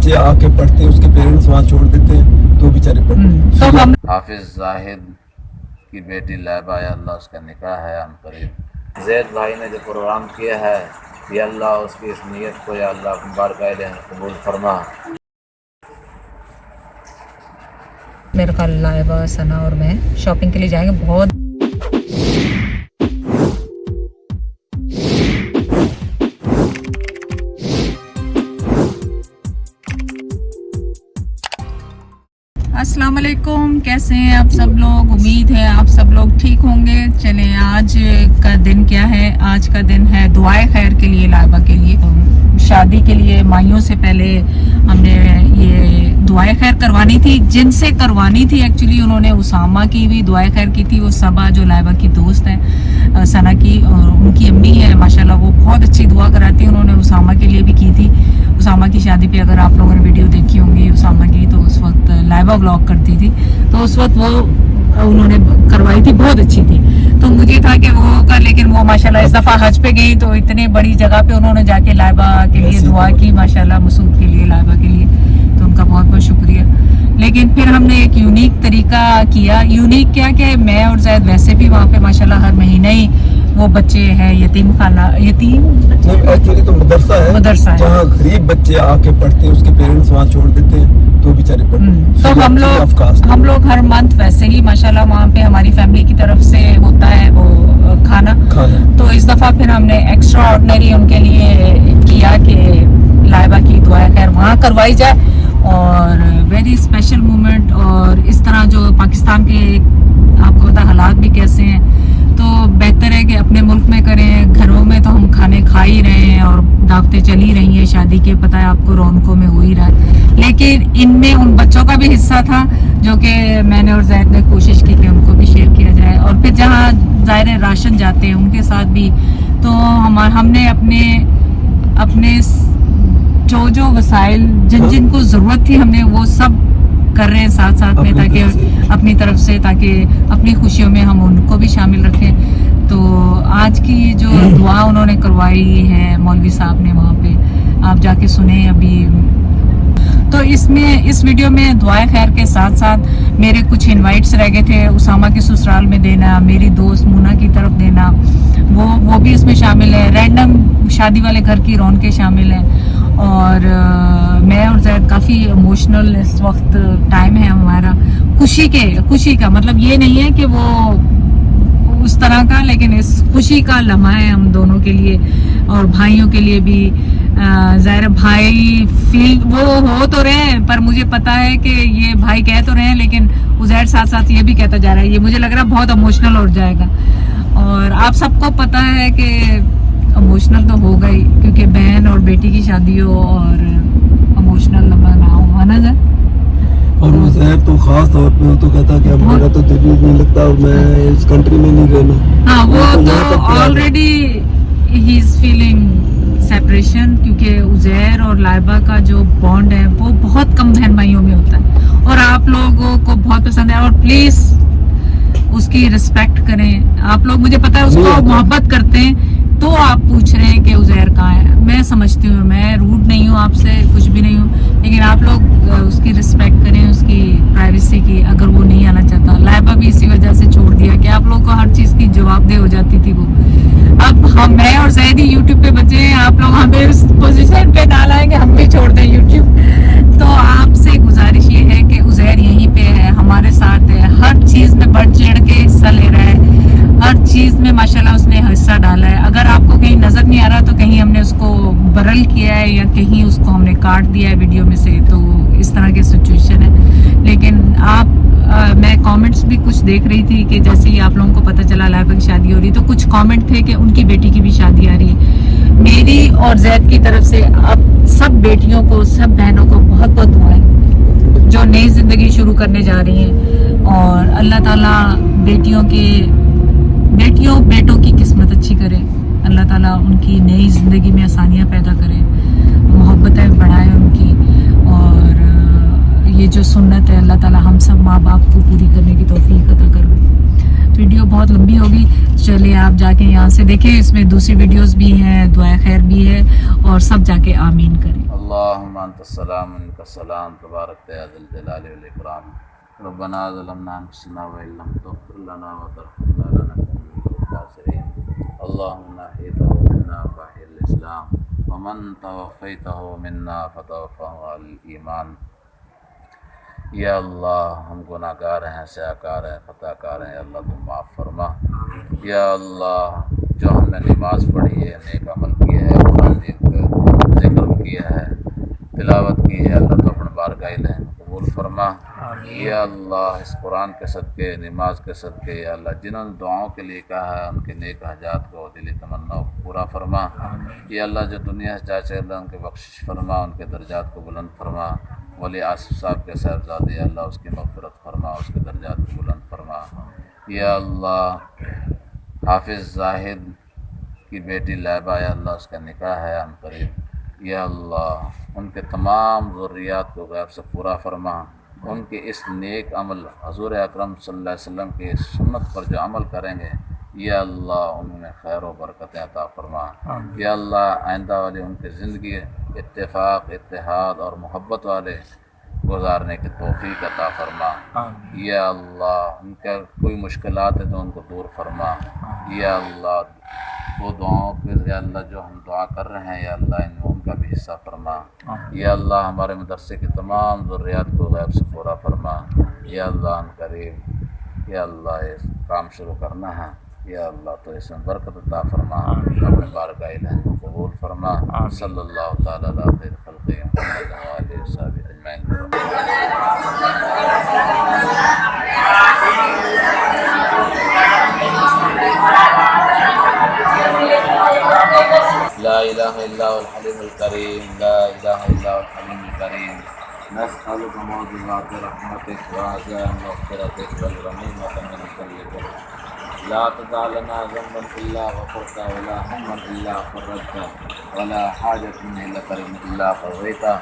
بچے آ کے پڑھتے ہیں, اس کے پیرنٹس وہاں چھوڑ دیتے ہیں تو بیچارے پڑھتے ہیں. حافظ زاہد کی بیٹی لائبہ, یا اللہ اس کا نکاح ہے عن قریب. زید بھائی نے جو پروگرام کیا ہے, یا اللہ اس کی اس نیت کو یا اللہ باقاعدہ قبول فرما. میرے خیال لائبہ, ثنا اور میں شاپنگ کے لیے جائیں گے. بہت السلام علیکم, کیسے ہیں آپ سب لوگ؟ امید ہے آپ سب لوگ ٹھیک ہوں گے. چلیں, آج کا دن کیا ہے؟ آج کا دن ہے دعائے خیر کے لیے, لائبہ کے لیے. شادی کے لیے مائیوں سے پہلے ہم نے یہ دعائے خیر کروانی تھی. جن سے کروانی تھی ایکچولی انہوں نے اسامہ کی بھی دعائے خیر کی تھی. وہ صبا جو لائبہ کی دوست ہیں ثنا کی, اور ان کی امی ہے ماشاءاللہ, وہ بہت اچھی دعا کراتی ہیں. انہوں نے اسامہ کے لیے بھی کی تھی. اسامہ کی شادی پہ اگر آپ لوگوں نے ویڈیو دیکھی ہوں گی اسامہ کی, تو اس وقت لائبہ بلاگ کرتی تھی, تو اس وقت وہ انہوں نے کروائی تھی, بہت اچھی تھی. تو مجھے تھا کہ وہ کر, لیکن وہ ماشاءاللہ اس دفعہ حج پہ گئی تو اتنی بڑی جگہ پہ انہوں نے جا کے لائبہ کے لیے دعا کی ماشاءاللہ, مسعود کے لیے, لائبہ کے لیے. تو ان کا بہت بہت شکریہ. لیکن پھر ہم نے ایک یونیک طریقہ کیا. یونیک کیا کہ میں اور زید ویسے بھی وہاں پہ ماشاءاللہ ہر مہینہ ہی وہ بچے ہیں یتیم خانہ, یتیم ایکچولی تو مدرسہ ہے جہاں غریب بچے آ کے پڑھتے ہیں, اس کے پیرنٹس وہاں چھوڑ دیتے ہیں تو بیچارے پڑھتے ہیں. تو ہم لوگ ہر منتھ ویسے ہی ماشاءاللہ وہاں پہ ہماری فیملی کی طرف سے ہوتا ہے وہ کھانا. تو اس دفعہ پھر ہم نے ایکسٹرا آرڈنری ان کے لیے کیا کہ لائبہ کی دعائے خیر وہاں کروائی جائے, اور ویری اسپیشل مومنٹ. اور اس طرح جو پاکستان کے آپ کو پتا حالات بھی کیسے ہیں, تو بہتر ہے کہ اپنے ملک میں کریں. گھروں میں تو ہم کھانے کھا ہی رہے ہیں اور دعوتیں چلی رہی ہیں شادی کے, پتہ ہے آپ کو رونقوں میں ہو ہی رہا ہے. لیکن ان میں ان بچوں کا بھی حصہ تھا جو کہ میں نے اور زید نے کوشش کی کہ ان کو بھی شیئر کیا جائے. اور پھر جہاں ظاہر راشن جاتے ہیں ان کے ساتھ بھی, تو ہم نے اپنے جو وسائل جن کو ضرورت تھی ہم نے وہ سب کر رہے ہیں ساتھ میں, تاکہ اپنی طرف سے, تاکہ اپنی خوشیوں میں ہم ان کو بھی شامل رکھیں. تو آج کی جو دعا انہوں نے کروائی ہے مولوی صاحب نے وہاں پہ, آپ جا کے سنیں ابھی. تو اس ویڈیو میں دعائے خیر کے ساتھ میرے کچھ انوائٹس رہ گئے تھے. اسامہ کے سسرال میں دینا, میری دوست مونا کی طرف دینا, وہ بھی اس میں شامل ہے. رینڈم شادی والے گھر کی رونقیں شامل ہیں. اور میں اور زید کافی ایموشنل اس وقت ٹائم ہے ہمارا, خوشی کا مطلب یہ نہیں ہے کہ وہ اس طرح کا, لیکن اس خوشی کا لمحہ ہے ہم دونوں کے لیے اور بھائیوں کے لیے بھی. ظاہر بھائی فیل وہ ہو تو رہے ہیں, پر مجھے پتا ہے کہ یہ بھائی کہہ تو رہے ہیں, لیکن عزیر ساتھ یہ بھی کہتا جا رہا ہے. یہ مجھے لگ رہا ہے بہت ایموشنل ہو جائے گا, اور آپ سب کو پتا ہے کہ ایموشنل تو ہوگا ہی, کیونکہ بہن اور بیٹی کی شادی ہو اور ایموشنل لمحہ نہ ہو, نا جا. اور عزیر تو خاص طور پہ تو کہتا کہ اب میرا تو دل نہیں لگتا اور میں اس کنٹری میں نہیں رہنا. ہاں, وہ تو already he is feeling separation, کیونکہ عزیر اور لائبہ کا جو بانڈ ہے وہ بہت کم بہن بھائیوں میں ہوتا ہے, اور آپ لوگوں کو بہت پسند ہے. اور پلیز اس کی رسپیکٹ کریں. آپ لوگ مجھے پتا ہے اس کو محبت کرتے ہیں, تو آپ پوچھ رہے ہیں کہ عزیر کہاں ہے. میں سمجھتی ہوں, میں روڈ نہیں ہوں آپ سے, کچھ بھی نہیں ہوں, لیکن آپ لوگ اس کی رسپیکٹ کریں, اس کی پرائیویسی کی. اگر وہ نہیں آنا چاہتا, لائبہ بھی اسی وجہ سے چھوڑ دیا کہ آپ لوگوں کو ہر چیز کی جواب دہ ہو جاتی تھی وہ. اب میں اور زید ہی یوٹیوب پہ بچے ہیں, آپ لوگ ہمیں اس پوزیشن پہ ڈال آئیں کہ ہم بھی چھوڑ دیں یوٹیوب. تو آپ سے گزارش یہ ہے کہ عزیر یہیں پہ ہے, ہمارے ساتھ ہے, ہر چیز میں بڑھ چڑھ کے حصہ لے رہا ہے, ہر چیز میں ماشاءاللہ اس نے حصہ ڈالا ہے. اگر آپ کو کہیں نظر نہیں آ رہا تو کہیں ہم نے اس کو برل کیا ہے یا کہیں اس کو ہم نے کاٹ دیا ہے ویڈیو میں سے, تو اس طرح کی سچویشن ہے. لیکن میں کامنٹس بھی کچھ دیکھ رہی تھی کہ جیسے ہی آپ لوگوں کو پتہ چلا لائبہ کی شادی ہو رہی, تو کچھ کامنٹ تھے کہ ان کی بیٹی کی بھی شادی آ رہی ہے. میری اور زید کی طرف سے اب سب بیٹیوں کو, سب بہنوں کو بہت بہت دعائیں جو نئی زندگی شروع کرنے جا رہی ہیں. اور اللہ تعالیٰ بیٹوں کی قسمت اچھی کرے. اللہ تعالیٰ ان کی نئی زندگی میں آسانیاں پیدا کرے, محبتیں بڑھائے ان کی. اور یہ جو سنت ہے اللہ تعالیٰ ہم سب ماں باپ کو پوری کرنے کی توفیق عطا کرے. ویڈیو بہت لمبی ہوگی, چلے آپ جا کے یہاں سے دیکھیں, اس میں دوسری ویڈیوز بھی ہیں, دعائے خیر بھی ہے, اور سب جا کے آمین کریں. اللهم انت السلام منك السلام تبارك يا ذا الجلال والاكرام ربنا ظلمنا انفسنا وان لم تغفر لنا وترحمنا لنكن من الخاسرين اللهم احيته منا فاحي الاسلام ومن توفيته منا فتوفه على الايمان. یا اللہ ہم گناہ گار ہیں، سیاکار ہیں، خطا کار ہیں، اللہ تم معاف فرما. یا اللہ جو ہم نے نماز پڑھی ہے، نیک عمل کیا ہے، قرآن کا ذکر کیا ہے، تلاوت کی ہے، اللہ تو اپنے بارگاہ میں قبول فرما. یا اللہ اس قرآن کے صدقے، نماز کے صدقے، یا اللہ جنہوں نے دعاؤں کے لیے کہا ہے ان کے نیک حاجات کو، دلی تمنا کو پورا فرما. یا اللہ جو دنیا سے جا چلے ان کے بخشش فرما، ان کے درجات کو بلند فرما. ولی آصف صاحب کے صاحبزادے اللہ اس کی مغفرت فرما، اس کے درجات کو بلند فرما. یا اللہ حافظ زاہد کی بیٹی لائبہ، یا اللہ اس کا نکاح ہے عن قریب. یا اللہ ان کے تمام ضروریات کو غیب سے پورا فرما. ان کے اس نیک عمل حضور اکرم صلی اللہ علیہ وسلم کی سنت پر جو عمل کریں گے، یا اللہ ان میں خیر و برکتیں عطا فرما. یا اللہ آئندہ والی ان کی زندگی اتفاق، اتحاد اور محبت والے گزارنے کی توفیق عطا فرما. یا اللہ ان کا کوئی مشکلات ہے تو ان کو دور فرما. یا اللہ وہ دعاؤں کے، یا اللہ جو ہم دعا کر رہے ہیں، یا اللہ ان کا بھی حصہ فرما. یا اللہ ہمارے مدرسے کی تمام ضروریات کو غیب سے پورا فرما. یا اللہ ان قریب یا اللہ اس کام شروع کرنا ہے، یا اللہ تو اس میں برکت عطا فرما، اپنے بارگاہ الہی کو قبول فرما. صلی اللہ تعالی علی خیر خلق محمد و آلہ و صحبہ اجمعین. لا الہ الا هو الحلیم الکریم، لا الہ الا هو الحلیم الکریم. نسألك موجبات رحمتك وعزائم مغفرتك والغنیمة من كل بر. لا تدع لنا ذنبا الا غفرته ولا هما الا فرجته ولا حاجة لك الا قضيتها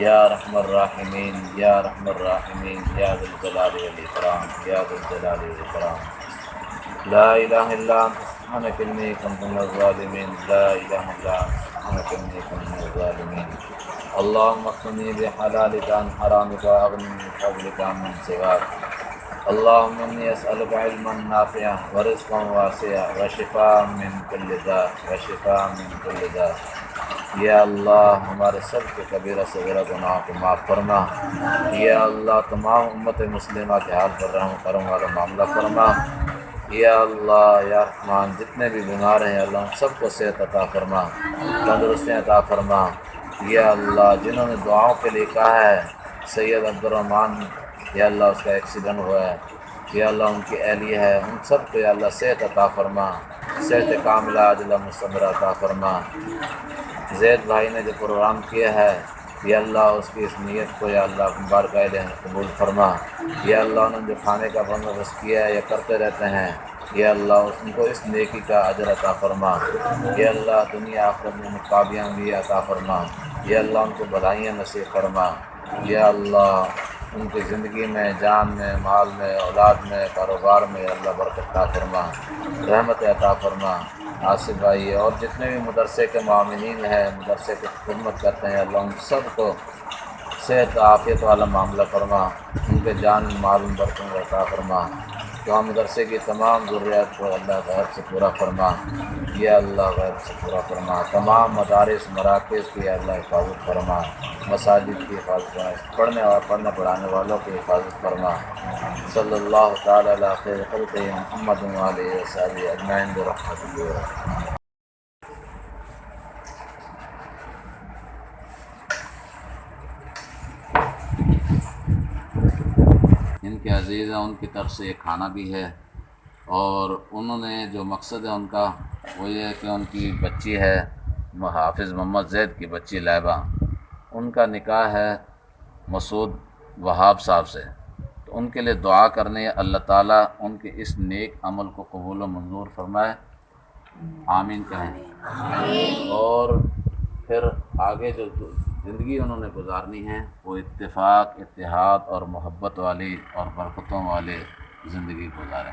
یا رحم الراحمین، یا رحم الراحمین، یا ذا الجلال والاکرام، یا ذا الجلال والاکرام. لا الہ الا انت سبحانک انی کنت من الظالمین، لا الہ الا انت سبحانک انی کنت من الظالمین. اللهم اغنني بحلالك عن حرامك واغنني بفضلك عمن سواك. اللهم اني اسألك علما نافعا ورزقا واسعا وشفاء من كل داء، وشفاء من كل داء. یا اللہ ہمارے سب کے کبیرہ صغیرہ گناہوں کو معاف فرما. یا اللہ تمام امت مسلمہ کے حال پر رحم کرم والا معاملہ فرما. یا اللہ یا رحمان جتنے بھی بیمار ہیں اللہ ان سب کو صحت عطا فرما، تندرستی عطا فرما. یا اللہ جنہوں نے دعاؤں کے لیے کہا ہے، سید عبدالرحمن یا اللہ اس کا ایکسیڈنٹ ہوا ہے، یا اللہ ان کی اہلیہ ہے، ان سب کو یا اللہ صحت عطا فرما، صحت کاملہ عاجلہ مستمرہ عطا فرما. زید بھائی نے جو پروگرام کیا ہے، یا اللہ اس کی اس نیت کو یا اللہ بارگاہ الہی قبول فرما. یا اللہ انہوں نے جو کھانے کا بندوبست کیا ہے یا کرتے رہتے ہیں، یا اللہ ان کو اس نیکی کا اجر عطا فرما. یا اللہ دنیا آخرت میں کامیابی عطا فرما. یا اللہ ان کو بھلائیاں نصیب فرما. یا اللہ ان کی زندگی میں، جان میں، مال میں، اولاد میں، کاروبار میں اللہ برکت عطا فرما، رحمت عطا فرما. آصف بھائی اور جتنے بھی مدرسے کے معاملین ہیں، مدرسے کی خدمت کرتے ہیں، اللہ ان سب کو صحت عافیت والا معاملہ فرما، ان کے جان مال برکت عطا فرما. تو مدرسے کی تمام ضروریات کو اللہ غیب سے پورا فرما. یا اللہ غیب سے پورا فرما. تمام مدارس مراکز کی اللہ حفاظت فرما، مساجد کی حفاظت فرما، پڑھنے اور پڑھانے والوں کی حفاظت فرما. صلی اللہ تعالی علی خیر خلق محمد و آلہ و صحبہ اجمعین برحمتک. ان کے عزیز ہیں، ان کی طرف سے ایک کھانا بھی ہے، اور انہوں نے جو مقصد ہے ان کا وہ یہ ہے کہ ان کی بچی ہے حافظ محمد زید کی بچی لائبہ، ان کا نکاح ہے مسعود وہاب صاحب سے، تو ان کے لیے دعا کرنے اللہ تعالیٰ ان کے اس نیک عمل کو قبول و منظور فرمائے. آمین کہیں. اور پھر آگے جو زندگی انہوں نے گزارنی ہے وہ اتفاق، اتحاد اور محبت والی اور برکتوں والی زندگی گزاریں.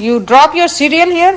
You drop your cereal here?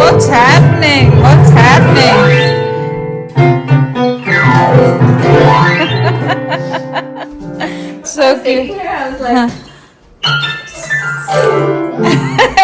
What's happening? What's happening? So cute.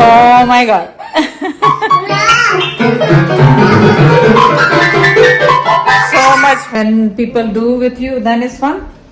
Oh my God. So much when people do with you, then it's fun.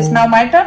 It's now my turn.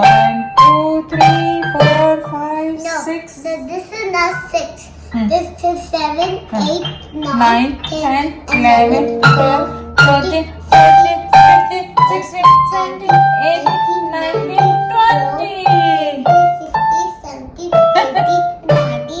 1 2 3 4 5 6. This is not 6. This is 7, 8, 9 10 11 12 13 14 15 16, 17, 18, 19, 20. 60, 70, 80, 90,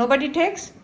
Nobody takes,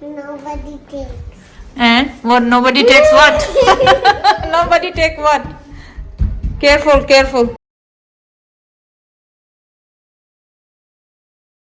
30. Nobody takes. And what? Nobody takes what? Nobody take what? Careful, careful.